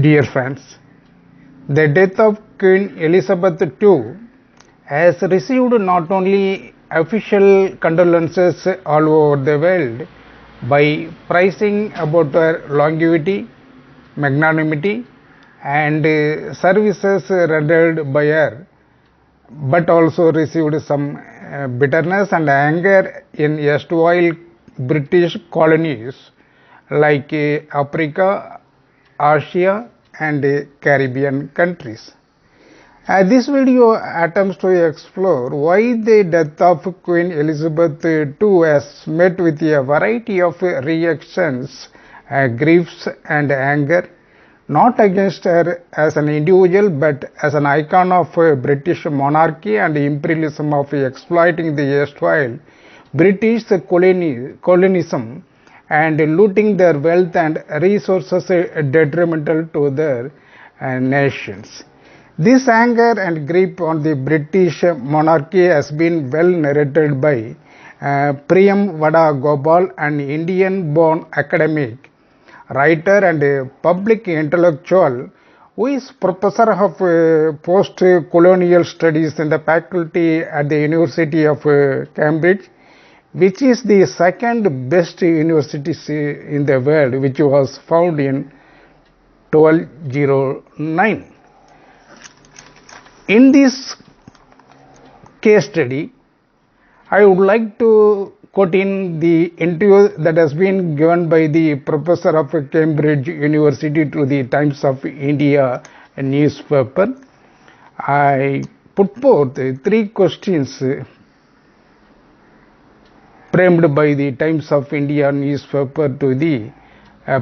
Dear friends, the death of Queen Elizabeth II has received not only official condolences all over the world by praising about her longevity, magnanimity, and services rendered by her, but also received some bitterness and anger in erstwhile British colonies like Africa, Asia, and Caribbean countries. This video attempts to explore why the death of Queen Elizabeth II has met with a variety of reactions, griefs, and anger, not against her as an individual but as an icon of British monarchy and imperialism of exploiting the erstwhile British colonialism and looting their wealth and resources detrimental to their nations. This anger and grief on the British monarchy has been well narrated by PRIYAMVADA GOPAL, an Indian-born academic, writer and public intellectual who is professor of post-colonial studies in the faculty at the University of Cambridge, which is the second best university in the world, which was founded in 1209. In this case study, I would like to quote in the interview that has been given by the professor of Cambridge University to the Times of India newspaper. I put forth three questions framed by the Times of India newspaper to the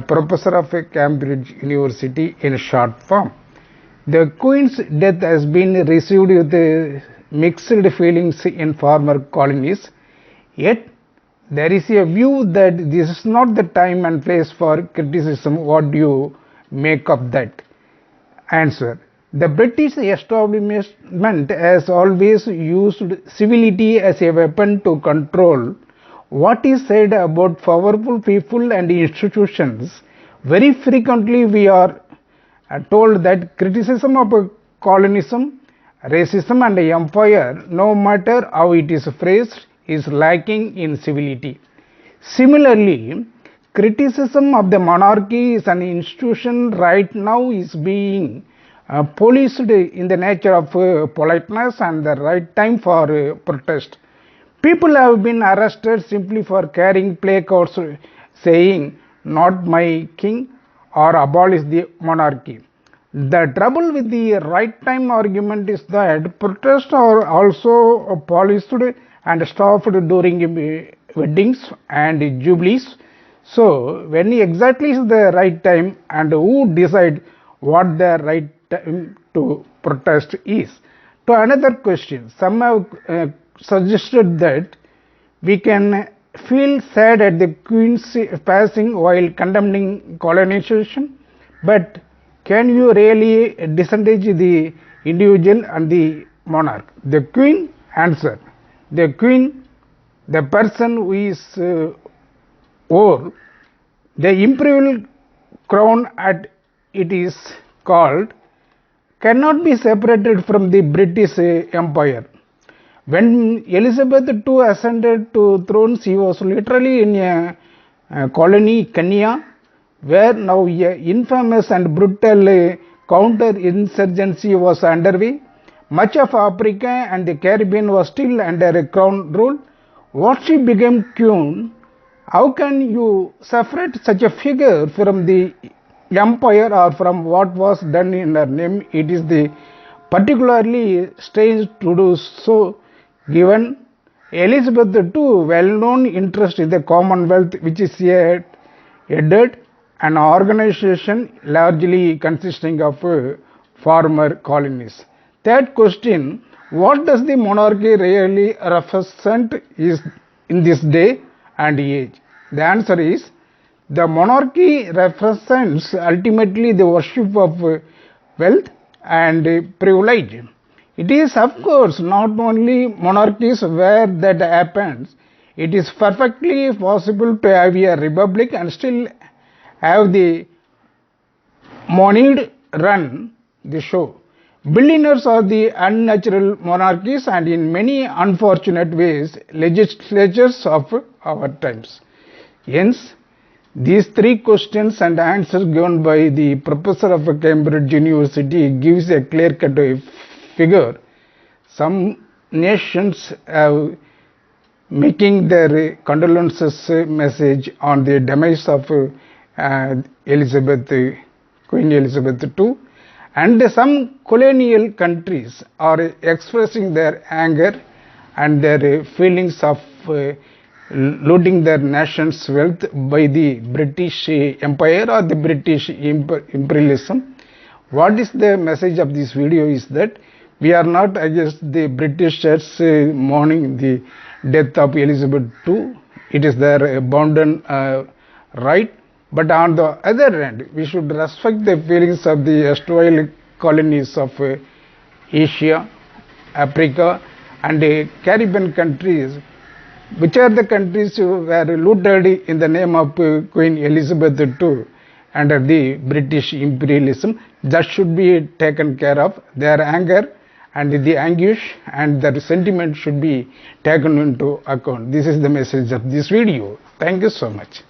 professor of Cambridge University in short form. The Queen's death has been received with mixed feelings in former colonies, yet there is a view that this is not the time and place for criticism. What do you make of that? Answer. The British establishment has always used civility as a weapon to control what is said about powerful people and institutions. Very frequently we are told that criticism of colonialism, racism and empire, no matter how it is phrased, is lacking in civility. Similarly, criticism of the monarchy is an institution right now is being policed in the nature of politeness and the right time for protest. People have been arrested simply for carrying placards saying, "Not my king," or "Abolish the monarchy." The trouble with the right time argument is that protests are also policed and stopped during weddings and jubilees. So, when exactly is the right time and who decide what the right time to protest is? To another question, some have suggested that we can feel sad at the Queen's passing while condemning colonization, but can you really disengage the individual and the monarch? The Queen? Answer. The Queen, the person who is wore the imperial crown as it is called, cannot be separated from the British Empire. When Elizabeth II ascended to throne, she was literally in a colony, Kenya, where now a infamous and brutal counter-insurgency was underway. Much of Africa and the Caribbean was still under crown rule. What she became queen, how can you separate such a figure from the empire or from what was done in her name? It is the particularly strange to do so, given Elizabeth II well-known interest in the Commonwealth, which is headed an organization largely consisting of former colonies. Third question, what does the monarchy really represent is in this day and age? The answer is, the monarchy represents ultimately the worship of wealth and privilege. It is of course not only monarchies where that happens. It is perfectly possible to have a republic and still have the Moneyed run the show. Billionaires are the unnatural monarchies and in many unfortunate ways legislatures of our times. Hence, these three questions and answers given by the professor of Cambridge University gives a clear-cut figure. Some nations have making their condolences message on the demise of Queen Elizabeth II, and some colonial countries are expressing their anger and their feelings of looting their nation's wealth by the British Empire or the British imperialism. What is the message of this video is that we are not against the Britishers mourning the death of Elizabeth II. It is their bounden right. But on the other hand, we should respect the feelings of the erstwhile colonies of Asia, Africa and Caribbean countries, which are the countries who were looted in the name of Queen Elizabeth II under the British imperialism. That should be taken care of. Their anger and the anguish and their sentiment should be taken into account. This is the message of this video. Thank you so much.